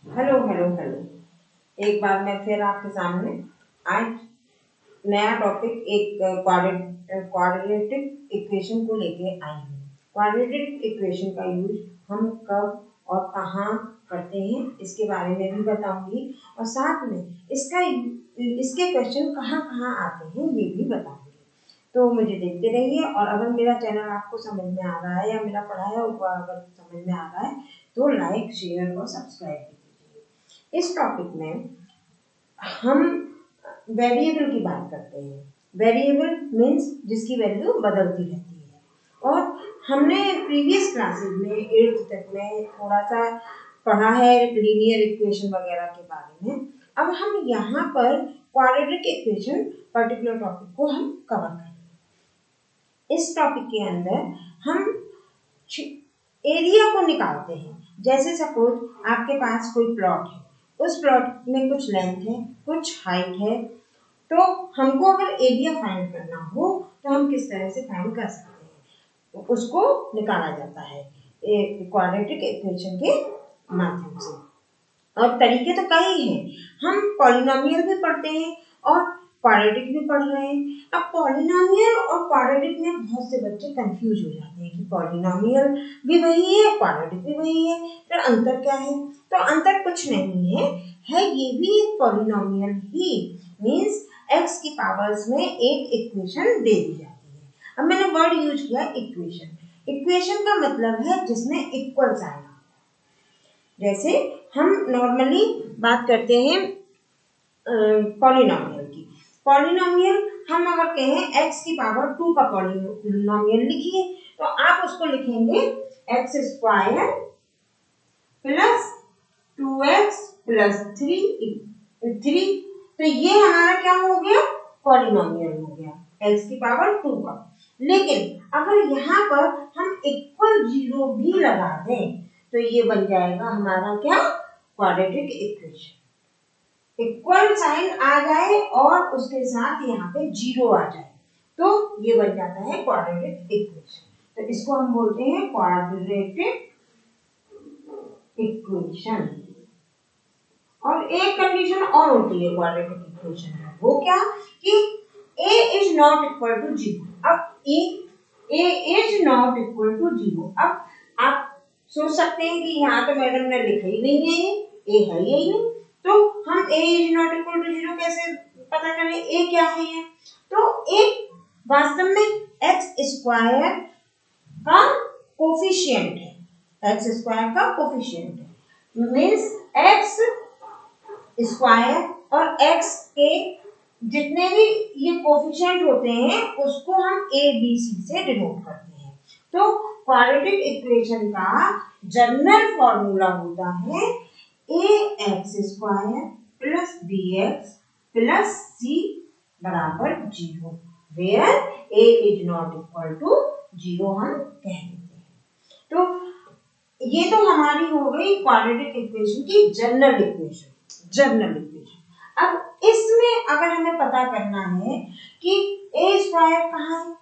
Hello hello hello. एक बार मैं फिर आपके सामने आज नया टॉपिक एक क्वाड्रेटिक इक्वेशन को लेके आई हूँ। क्वाड्रेटिक इक्वेशन का यूज हम कब और कहाँ करते हैं इसके बारे में भी बताऊंगी और साथ में इसके क्वेश्चन कहाँ कहाँ आते हैं ये भी बताऊंगी। तो मुझे देखते रहिए और अगर मेरा चैनल आपको समझ में आ रहा है या मेरा पढ़ाया हुआ अगर समझ में आ रहा है तो लाइक शेयर और सब्सक्राइब कीजिए। इस टॉपिक में हम वेरिएबल की बात करते हैं। वेरिएबल मीन्स जिसकी वैल्यू बदलती रहती है और हमने प्रीवियस क्लासेस में 8th तक में थोड़ा सा पढ़ा है लीनियर इक्वेशन वगैरह के बारे में। अब हम यहाँ पर क्वाड्रेटिक इक्वेशन पर्टिकुलर टॉपिक को हम कवर करेंगे। इस टॉपिक के अंदर हम एरिया को निकालते हैं। जैसे सपोज आपके पास कोई प्लॉट है, उस प्लॉट में कुछ लेंथ है कुछ हाइट है, तो हमको अगर एरिया फाइंड करना हो तो हम किस तरह से फाइंड कर सकते हैं, तो उसको निकाला जाता है क्वाड्रेटिक इक्वेशन के माध्यम से। और तरीके तो कई हैं, हम पॉलिनोमियल भी पढ़ते हैं और क्वाड्रेटिक भी पढ़ रहे हैं। अब पॉलिनोमियल और क्वाड्रेटिक में बहुत से बच्चे कंफ्यूज हो जाते हैं कि पॉलिनोमियल भी वही है क्वाड्रेटिक भी वही है, फिर अंतर क्या है? तो अंतर कुछ नहीं है ये भी एक पॉलिनोमियल ही, मींस x की पावर्स में एक इक्वेशन दे दी जाती है। अब मैंने वर्ड यूज किया इक्वेशन। इक्वेशन का मतलब है जिसमें इक्वल साइन। जैसे हम नॉर्मली बात करते हैं पॉलिनोमियल की। पॉलिनोमियल हम अगर कहें x की पावर 2 का पॉलिनोमियल लिखिए तो आप उसको लिखेंगे x square plus 2x plus 3। तो ये हमारा क्या हो गया? पॉलिनोमियल हो गया x की पावर 2 का। लेकिन अगर यहाँ पर हम इक्वल 0 भी लगा दें तो ये बन जाएगा हमारा क्या? Quadratic equation. इक्वल साइन आ जाए और उसके साथ यहाँ पे 0 आ जाए तो ये बन जाता है क्वाड्रेटिक इक्वेशन। तो इसको हम बोलते हैं क्वाड्रेटिक इक्वेशन। और एक कंडीशन और होती है क्वाड्रेटिक इक्वेशन में, वो क्या कि a is not equal to 0। अब a is not equal to 0। अब आप सोच सकते हैं कि यहाँ तो मैडम ने लिखा ही नहीं है, ये है ही नहीं, तो हम a is not equal to 0 कैसे पता करें? a क्या है ये? तो a वास्तव में x स्क्वायर का कोफिशिएंट है, x स्क्वायर का कोफिशिएंट है, मींस x स्क्वायर और x के जितने भी ये कोफिशिएंट होते हैं उसको हम a b c से डिनोट करते हैं। तो क्वाड्रेटिक इक्वेशन का जनरल फॉर्मूला होता है ax square plus bx plus c बराबर 0, where a is not equal to 0 हम कह देते हैं। तो ये तो हमारी हो गई क्वाड्रेटिक इक्वेशन की जनरल इक्वेशन। अब इसमें अगर हमें पता करना है कि a स्क्वायर कहाँ है,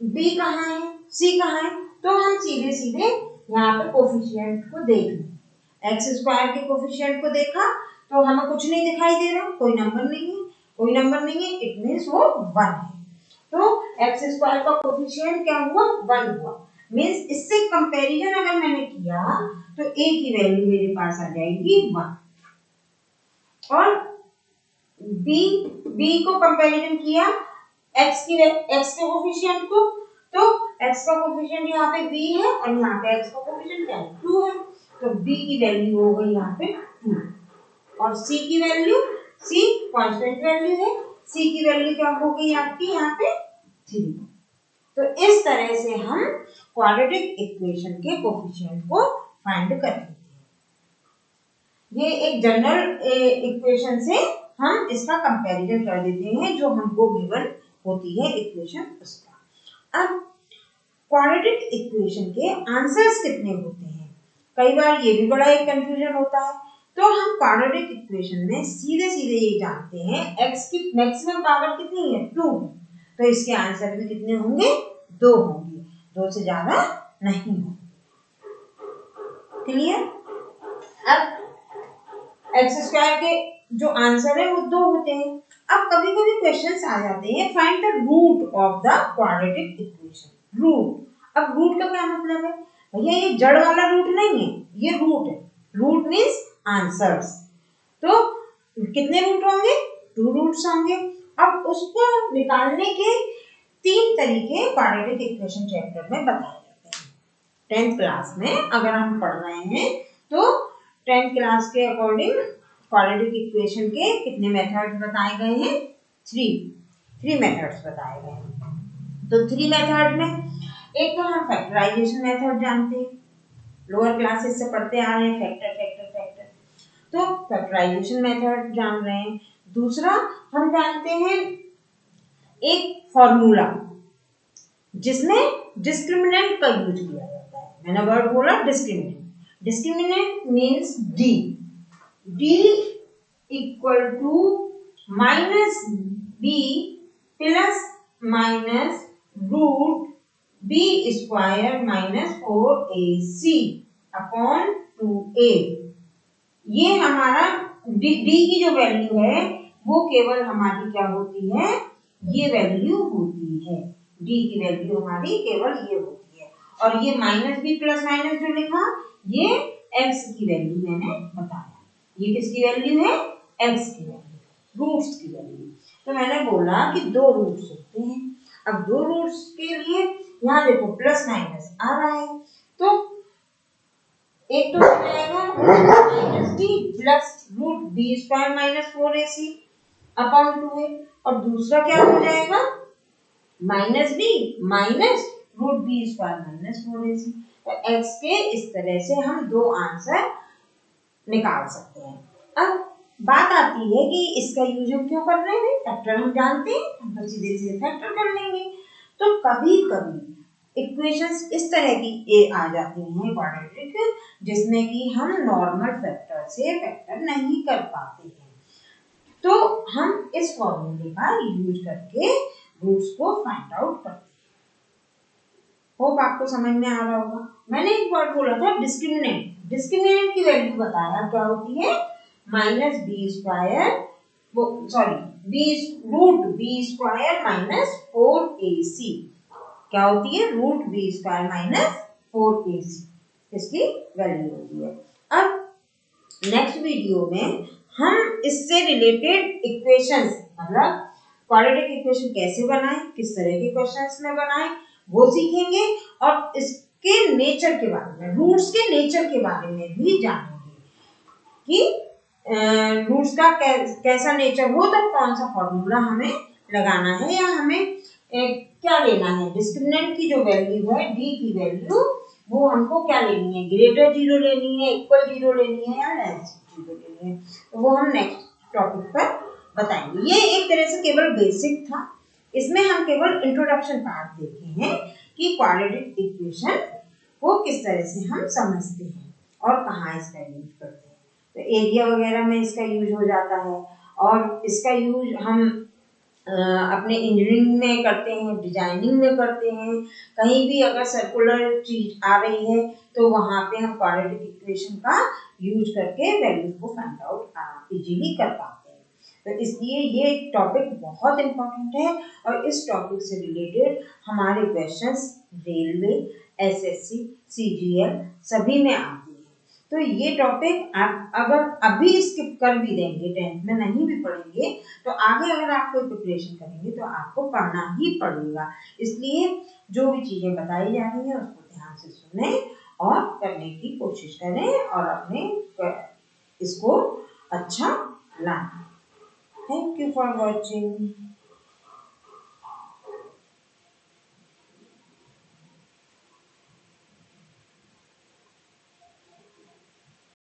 b कहाँ है, c कहाँ है, तो हम सीधे सीधे यहाँ पे कोफिशिएंट को देख लें। x स्क्वायर के कोफिशिएंट को देखा तो हमें कुछ नहीं दिखाई दे रहा, कोई नंबर नहीं है, इट मींस वो 1 है। तो x स्क्वायर का कोफिशिएंट क्या हुआ? 1 हुआ। मींस इससे कंपैरिजन अगर मैंने किया तो a की वैल्यू मेरे पास आ जाएगी 1 और b को कंपैरिजन किया x के कोफिशिएंट को, तो x का कोफिशिएंट यहाँ पे b है और यहाँ पे x का कोफिशिएंट क्या है? 2 है, तो b की वैल्यू हो गई यहाँ पे 2 और c की वैल्यू, c कांस्टेंट वैल्यू है, c की वैल्यू क्या हो गई आपकी यहाँ पे 3। तो इस तरह से हम क्वाड्रेटिक इक्वेशन के कोफिशिएंट को फाइंड कर लेते हैं। ये एक जनरल इक्वेशन से हम इसका कंपैरिजन कर देते हैं जो हमको गिवन होती है इक्वेशन उसका। अब क्वाड्रेटिक इक्वेशन के आंसर्स कितने होते हैं, कई बार ये भी बड़ा एक कंफ्यूजन होता है। तो हम क्वाड्रेटिक इक्वेशन में सीधे सीधे ये जानते हैं x की मैक्सिमम पावर कितनी है? 2 है, तो इसके आंसर भी कितने होंगे? 2 होंगे, 2 से ज्यादा नहीं होंगे। क्लियर? अब एक्स स्क्वायर के जो आंसर है वो 2 होते हैं। अब कभी कभी क्वेश्चंस आ जाते हैं find the root of the quadratic equation. Root, अब रूट का क्या मतलब है भैया, ये जड़ वाला रूट नहीं है, ये रूट है। Root means answers. तो कितने रूट होंगे, 2 रूट्स होंगे। अब उसको निकालने के 3 तरीके क्वाड्रेटिक इक्वेशन चैप्टर में बताए जाते हैं। 10th क्लास में अगर हम पढ़ रहे हैं तो 10th क्लास के अकॉर्डिंग क्वाड्रेटिक इक्वेशन के कितने मेथड्स बताए गए हैं, 3 मेथड्स बताए गए हैं। तो 3 मेथड में एक तो हम फैक्टराइजेशन मेथड जानते हैं, लोअर क्लासेस से पढ़ते आ रहे हैं फैक्टर फैक्टर फैक्टर, तो फैक्टराइजेशन मेथड जान रहे हैं। दूसरा हम जानते हैं एक फॉर्मूला जिसमें डिस्क्रिमिनेंट का यूज किया जाता है। मैंने वर्ड बोला discriminant. Discriminant means D, D equal to minus B plus minus root B square minus 4ac upon 2a। ये हमारा डी की जो वैल्यू है वो केवल हमारी क्या होती है, ये वैल्यू होती है। डी की वैल्यू हमारी केवल ये होती है। और ये माइनस बी प्लस माइनस जो लिखा, ये एक्स की वैल्यू मैंने बताया। ये किसकी वैल्यू है, एक्स की वैल्यू, रूट्स की वैल्यू। तो मैंने बोला कि 2 रूट्स होते हैं। अब 2 रूट्स के लिए यहाँ देखो प्लस माइनस आ रहा है, तो एक तो हो जाएगा minus B plus root B square minus 4ac upon 2a, और दूसरा क्या हो जाएगा minus B minus root B square minus 4ac। तो x के इस तरह से हम 2 आंसर निकाल सकते हैं। अब बात आती है कि इसका यूज हम क्यों कर रहे हैं, फैक्टर हम जानते हैं, हम तो सीधे सीधे फैक्टर कर लेंगे। तो कभी कभी इक्वेशंस इस तरह की आ जाती हैं क्वाड्रेटिक, जिसमें कि हम नॉर्मल फैक्टर से फैक्टर नहीं कर पाते हैं, तो हम इस फॉर्मूले का यूज करके रूट्स को फाइंड आउट करते हैं। होप आपको समझ में आ रहा होगा। मैंने एक वर्ड बोला था डिस्क्रिमिनेंट, डिस्क्रिमिनेंट की वैल्यू बताया क्या होती है, माइनस बी स्क्वायर, वो sorry B root B square minus 4ac क्या होती है, root B square minus 4ac इसकी वैल्यू होती है। अब नेक्स्ट वीडियो में हम इससे रिलेटेड इक्वेशंस, मतलब क्वाड्रेटिक इक्वेशन कैसे बनाएं, किस तरह के क्वेश्चंस में बनाएं, वो सीखेंगे। और इसके नेचर के बारे में, रूट्स के नेचर के बारे में भी जानेंगे कि रूट्स का कैसा नेचर हो, तो कौन सा फॉर्मूला हमें लगाना है, या हमें क्या लेना है। डिस्क्रिमिनेंट की जो वैल्यू है, डी की वैल्यू, वो हमको क्या लेनी है, ग्रेटर 0 लेनी है, इक्वल 0 लेनी है, या लेस 0 लेनी है। तो वो हम नेक्स्ट टॉपिक पर बताएंगे। ये एक तरह से केवल बेसिक था, इसमें हम केवल इंट्रोडक्शन पार्ट देखे हैं कि क्वाड्रेटिक इक्वेशन को किस तरह से हम समझते हैं और कहाँ इसका यूज करते हैं। तो एरिया वगैरह में इसका यूज हो जाता है, और इसका यूज हम अपने इंजीनियरिंग में करते हैं, डिजाइनिंग में करते हैं। कहीं भी अगर सर्कुलर चीज आ रही है तो वहां पे हम क्वाड्रेटिक इक्वेशन का यूज करके वैल्यू को फाइंड आउट इजीली कर पाते हैं। तो इसलिए ये टॉपिक बहुत इम्पोर्टेंट है, और इस टॉपिक से रिलेटेड हमारे क्वेश्चंस रेलवे, एसएससी, सीजीएल सभी में आते हैं। तो ये टॉपिक आप अगर अभी स्किप कर भी देंगे, 10th में नहीं भी पढ़ेंगे, तो आगे अगर आप कोई प्रिपरेशन करेंगे तो आपको पढ़ना ही पड़ेगा। इसलिए जो भी चीजें बताई जा रही है उसको ध्यान से सुने और करने की कोशिश करें, और अपने इसको अच्छा लाएं। Thank you for watching.